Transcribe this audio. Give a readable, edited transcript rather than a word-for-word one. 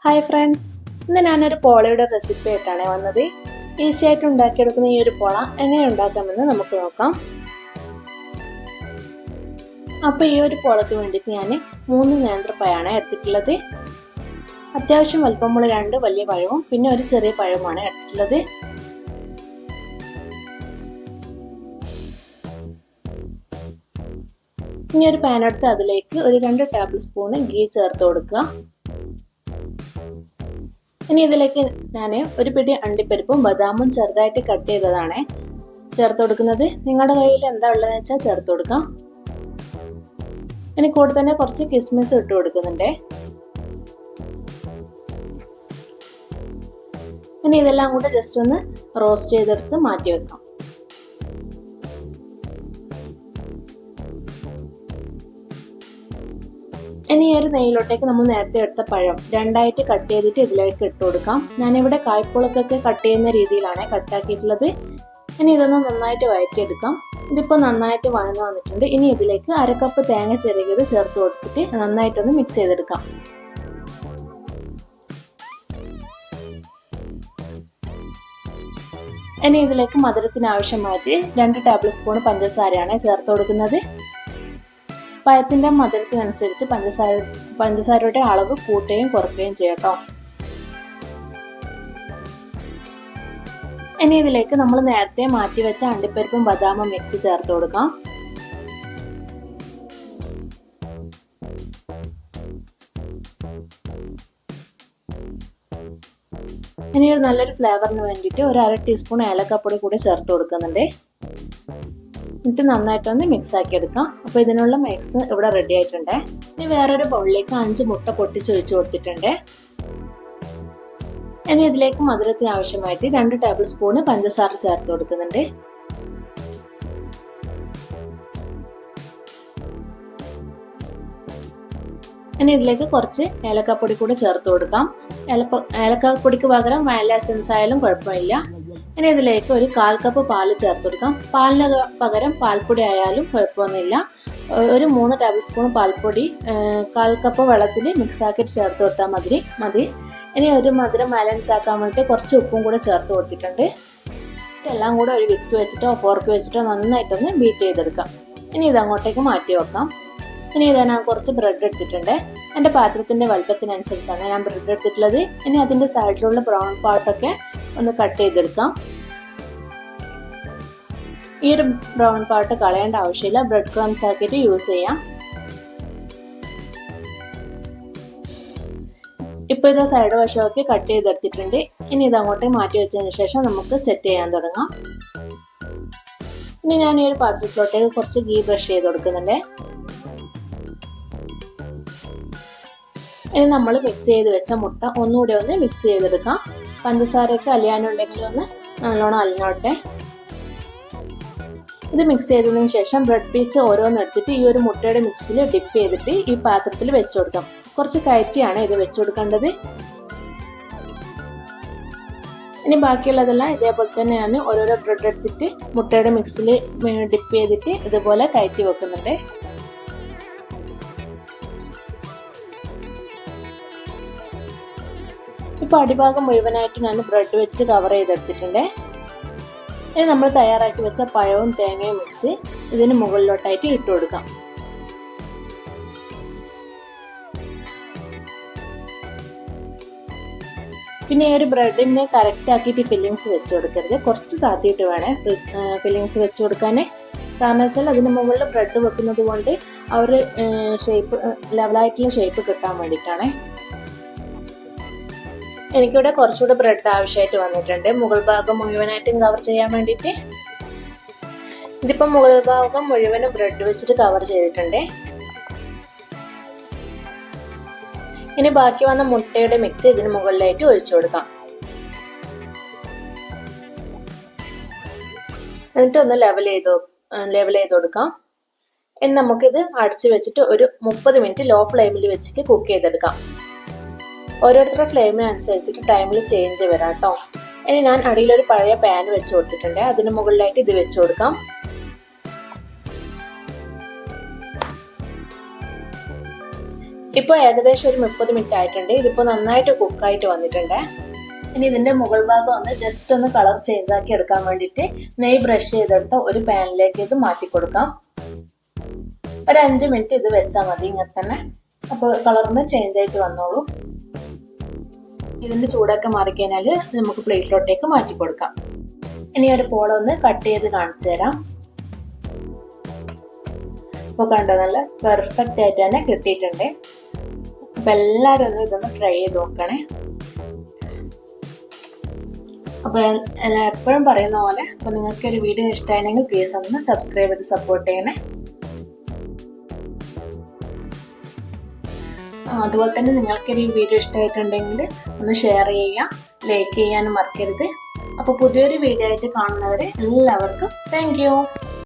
Hi friends, ഇന്ന് ഞാനൊരു പോളയുടെ recipe ആയിട്ടാണ് വന്നത്. ഈസി ആയിട്ട് ഉണ്ടാക്കിയെടുക്കുന്ന ഈ ഒരു പോള എങ്ങനെ ഉണ്ടാക്കാമെന്ന് നമുക്ക് നോക്കാം. അപ്പോൾ ഈ ഒരു പോളയ്ക്ക് വേണ്ടിയിട്ട് ഞാൻ 3 നേന്ത്രപ്പഴമാണ് എടുത്തിട്ടുള്ളത്. അത്യാവശ്യം വലിപ്പമുള്ള 2 വലിയ പഴവും പിന്നെ ഒരു ചെറിയ പഴവുമാണ് എടുത്തിട്ടുള്ളത്. ഇനി ഒരു പാൻ എടുത്ത് അതിലേക്ക് ഒരു 2 ടേബിൾ സ്പൂൺ ഗീ ചേർത്ത് കൊടുക്കുക. ഇനി ഇതിലേക്ക് ഞാൻ ഒരു പിടി അണ്ടിപ്പരിപ്പും ബദാമും ചെറുതായിട്ട് കട്ട് ചെയ്തതാണ് ചേർത്ത് കൊടുക്കുന്നത്. നിങ്ങളുടെ കയ്യിൽ എന്താ ഉള്ളതെന്ന് വെച്ചാൽ ചേർത്ത് കൊടുക്കാം. ഇനി കൂടെ തന്നെ കുറച്ച് കിസ്മിസ് ഇട്ട് കൊടുക്കുന്നുണ്ട്. ഇനി ഇതെല്ലാം കൂടെ ജസ്റ്റ് ഒന്ന് റോസ്റ്റ് ചെയ്തെടുത്ത് മാറ്റി വെക്കാം. ഇനി ഈ ഒരു നെയ്യിലോട്ടേക്ക് നമ്മൾ നേരത്തെ എടുത്ത പഴം 2ആയിട്ട് കട്ട് ചെയ്തിട്ട് ഇതിലേക്ക് ഇട്ട് കൊടുക്കാം. ഞാനിവിടെ കായ്പോളക്കൊക്കെ കട്ട് ചെയ്യുന്ന രീതിയിലാണ് കട്ടാക്കിയിട്ടുള്ളത്. ഇനി ഇതൊന്ന് നന്നായിട്ട് വഴറ്റിയെടുക്കാം. ഇതിപ്പോൾ നന്നായിട്ട് വഴന്നു വന്നിട്ടുണ്ട്. ഇനി ഇതിലേക്ക് 1/2 കപ്പ് തേങ്ങ ചിരകിയത് ചേർത്ത് കൊടുത്തിട്ട് നന്നായിട്ടൊന്ന് മിക്സ് ചെയ്തെടുക്കാം. ഇനി ഇതിലേക്ക് മധുരത്തിന് ആവശ്യമായിട്ട് 2 ടേബിൾ സ്പൂൺ പഞ്ചസാരയാണ് ചേർത്ത് കൊടുക്കുന്നത്. പഴത്തിൻ്റെ മധുരത്തിനനുസരിച്ച് പഞ്ചസാരയുടെ അളവ് കൂട്ടുകയും കുറയ്ക്കുകയും ചെയ്യട്ടോ. ഇനി ഇതിലേക്ക് നമ്മൾ നേരത്തെ മാറ്റി വെച്ച അണ്ടിപ്പരിപ്പും ബദാമും മിക്സ് ചേർത്ത് കൊടുക്കാം. ഇനി ഒരു നല്ലൊരു ഫ്ലേവറിന് വേണ്ടിയിട്ട് ഒരു 1/2 ടീസ്പൂൺ ഏലക്കപ്പൊടി കൂടി ചേർത്ത് കൊടുക്കുന്നുണ്ട്. എന്നിട്ട് നന്നായിട്ടൊന്ന് മിക്സ് ആക്കി എടുക്കാം. അപ്പോൾ ഇതിനുള്ള മിക്സ് ഇവിടെ റെഡി ആയിട്ടുണ്ട്. ഇനി വേറൊരു ബൗളിലേക്ക് 5 മുട്ട പൊട്ടിച്ച് ഒഴിച്ചു കൊടുത്തിട്ടുണ്ട്. ഇനി ഇതിലേക്ക് മധുരത്തിന് ആവശ്യമായിട്ട് 2 ടേബിൾ സ്പൂൺ പഞ്ചസാര ചേർത്ത് കൊടുക്കുന്നുണ്ട്. ഇനി ഇതിലേക്ക് കുറച്ച് ഏലക്കാപ്പൊടി കൂടി ചേർത്ത് കൊടുക്കാം. ഏലക്കാപ്പൊടിക്ക് പകരം വാനില എസൻസ് ആയാലും കുഴപ്പമില്ല. ഇനി ഇതിലേക്ക് ഒരു 1/4 കപ്പ് പാല് ചേർത്ത് കൊടുക്കാം. പാലിന് പകരം പാൽപ്പൊടി ആയാലും കുഴപ്പമൊന്നുമില്ല. ഒരു 3 ടേബിൾ സ്പൂൺ പാൽപ്പൊടി 1/4 കപ്പ് വെള്ളത്തിൽ മിക്സ് ആക്കിയിട്ട് ചേർത്ത് കൊടുത്താൽ മതി. ഇനി ഒരു മധുരം ബാലൻസ് ആക്കാൻ വേണ്ടിയിട്ട് കുറച്ച് ഉപ്പും കൂടെ ചേർത്ത് കൊടുത്തിട്ടുണ്ട്. എല്ലാം കൂടെ ഒരു വിസ്ക് വെച്ചിട്ടോ ഫോർക്ക് വെച്ചിട്ടോ നന്നായിട്ടൊന്ന് ബീറ്റ് ചെയ്തെടുക്കാം. ഇനി ഇതങ്ങോട്ടേക്ക് മാറ്റി വെക്കാം. ഇനി ഇതാ ഞാൻ കുറച്ച് ബ്രെഡ് എടുത്തിട്ടുണ്ട്. എൻ്റെ പാത്രത്തിൻ്റെ വലുപ്പത്തിനനുസരിച്ചാണ് ഞാൻ ബ്രെഡ് എടുത്തിട്ടുള്ളത്. ഇനി അതിൻ്റെ സൈഡിലുള്ള ബ്രൗൺ പാർട്ടൊക്കെ ഒന്ന് കട്ട് ചെയ്തെടുക്കാം. ഈ ഒരു ബ്രൗൺ പാർട്ട് കളയേണ്ട ആവശ്യമില്ല, ബ്രെഡ് ക്രംസ് ആക്കിയിട്ട് യൂസ് ചെയ്യാം. ഇപ്പോൾ ഇത് സൈഡ് വശമൊക്കെ കട്ട് ചെയ്തെടുത്തിട്ടുണ്ട്. ഇനി ഇതങ്ങോട്ട് മാറ്റി വെച്ചതിന് ശേഷം നമുക്ക് സെറ്റ് ചെയ്യാൻ തുടങ്ങാം. ഇനി ഞാൻ ഈ ഒരു പാത്രത്തിലോട്ടേക്ക് കുറച്ച് ഗീ ബ്രഷ് ചെയ്ത് കൊടുക്കുന്നുണ്ട്. ഇനി നമ്മൾ മിക്സ് ചെയ്ത് വെച്ച മുട്ട ഒന്നുകൂടി ഒന്ന് മിക്സ് ചെയ്തെടുക്കാം. പഞ്ചസാരയൊക്കെ അലിയാനുണ്ടെങ്കിൽ ഒന്ന് നല്ലോണം അലിഞ്ഞോട്ടെ. ഇത് മിക്സ് ചെയ്തതിന് ശേഷം ബ്രെഡ് പീസ് ഓരോന്ന് എടുത്തിട്ട് ഈ ഒരു മുട്ടയുടെ മിക്സിൽ ഡിപ്പ് ചെയ്തിട്ട് ഈ പാത്രത്തിൽ വെച്ച് കൊടുക്കാം. കുറച്ച് കയറ്റിയാണ് ഇത് വെച്ച് കൊടുക്കേണ്ടത്. ഇനി ബാക്കിയുള്ളതെല്ലാം ഇതേപോലെ തന്നെ ഞാൻ ഓരോരോ ബ്രെഡ് എടുത്തിട്ട് മുട്ടയുടെ മിക്സിൽ ഡിപ്പ് ചെയ്തിട്ട് ഇതുപോലെ കയറ്റി വെക്കുന്നുണ്ട്. ഇപ്പോൾ അടിഭാഗം മുഴുവനായിട്ട് ഞാൻ ബ്രെഡ് വെച്ചിട്ട് കവർ ചെയ്തെടുത്തിട്ടുണ്ട്. ഇനി നമ്മൾ തയ്യാറാക്കി വെച്ച പഴവും തേങ്ങയും മിക്സ് ഇതിന് മുകളിലോട്ടായിട്ട് ഇട്ട് കൊടുക്കാം. പിന്നെ ഈ ഒരു ബ്രെഡിനെ കറക്റ്റ് ആക്കിയിട്ട് ഫില്ലിങ്സ് വെച്ച് കൊടുക്കരുത്. കുറച്ച് താത്തിയിട്ട് വേണേ ഫില്ലിങ്സ് വെച്ച് കൊടുക്കാൻ. കാരണം വെച്ചാൽ അതിന് മുകളിൽ ബ്രെഡ് വെക്കുന്നത് കൊണ്ട് ആ ഒരു ഷേപ്പ് ലെവലായിട്ടുള്ള ഷേപ്പ് കിട്ടാൻ വേണ്ടിയിട്ടാണ്. എനിക്കിവിടെ കുറച്ചുകൂടെ ബ്രെഡ് ആവശ്യമായിട്ട് വന്നിട്ടുണ്ട്, മുകൾ ഭാഗം മുഴുവനായിട്ടും കവർ ചെയ്യാൻ വേണ്ടിയിട്ട്. ഇതിപ്പോൾ മുകൾ ഭാഗം മുഴുവനും ബ്രെഡ് വെച്ചിട്ട് കവർ ചെയ്തിട്ടുണ്ട്. ഇനി ബാക്കി വന്ന മുട്ടയുടെ മിക്സ് ഇതിന് മുകളിലായിട്ട് ഒഴിച്ചു കൊടുക്കാം. എന്നിട്ട് ഒന്ന് ലെവൽ ചെയ്ത് കൊടുക്കാം. ഇനി നമുക്കിത് അടച്ച് വെച്ചിട്ട് ഒരു 30 മിനിറ്റ് ലോ ഫ്ലെയിമിൽ വെച്ചിട്ട് കുക്ക് ചെയ്തെടുക്കാം. ഓരോരുത്തരുടെ ഫ്ലെയിമിനനുസരിച്ചിട്ട് ടൈമിൽ ചേഞ്ച് വരാം കേട്ടോ. ഇനി ഞാൻ അടിയിലൊരു പഴയ പാൻ വെച്ച് കൊടുത്തിട്ടുണ്ട്. അതിന് മുകളിലായിട്ട് ഇത് വെച്ച് കൊടുക്കാം. ഇപ്പോൾ ഏകദേശം ഒരു 30 മിനിറ്റ് ആയിട്ടുണ്ട്. ഇതിപ്പോൾ നന്നായിട്ട് കുക്കായിട്ട് വന്നിട്ടുണ്ട്. ഇനി ഇതിന്റെ മുകൾ ഭാഗം ഒന്ന് ജസ്റ്റ് ഒന്ന് കളർ ചേഞ്ച് ആക്കി എടുക്കാൻ വേണ്ടിയിട്ട് നെയ്യ് ബ്രഷ് ചെയ്തെടുത്ത ഒരു പാനിലേക്ക് ഇത് മാറ്റി കൊടുക്കാം. ഒരു 5 മിനിറ്റ് ഇത് വെച്ചാൽ മതി ഇങ്ങനെ തന്നെ. അപ്പോൾ കളറിന് ചേഞ്ച് ആയിട്ട് വന്നോളൂ. ഇതിന്റെ ചൂടൊക്കെ മാറിക്കഴിഞ്ഞാൽ നമുക്ക് പ്ലേറ്റിലോട്ടേക്ക് മാറ്റി കൊടുക്കാം. ഇനി ഒരു പോള ഒന്ന് കട്ട് ചെയ്ത് കാണിച്ചു തരാം. അപ്പോൾ കണ്ടോ, നല്ല പെർഫെക്റ്റ് ആയിട്ട് തന്നെ കിട്ടിയിട്ടുണ്ട്. അപ്പം എല്ലാവരും ഒന്ന് ഇതൊന്ന് ട്രൈ ചെയ്ത് നോക്കണേ. അപ്പോൾ ഞാൻ എപ്പോഴും പറയുന്ന പോലെ, അപ്പോൾ നിങ്ങൾക്ക് ഒരു വീഡിയോ ഇഷ്ടമായിരുന്നെങ്കിൽ പ്ലീസ് ഒന്ന് സബ്സ്ക്രൈബ് ചെയ്ത് സപ്പോർട്ട് ചെയ്യണേ. അതുപോലെ തന്നെ നിങ്ങൾക്ക് ഈ വീഡിയോ ഇഷ്ടമായിട്ടുണ്ടെങ്കിൽ ഒന്ന് ഷെയർ ചെയ്യുക, ലൈക്ക് ചെയ്യാനും മറക്കരുത്. അപ്പോൾ പുതിയൊരു വീഡിയോ ആയിട്ട് കാണുന്നവരെ എല്ലാവർക്കും താങ്ക് യു.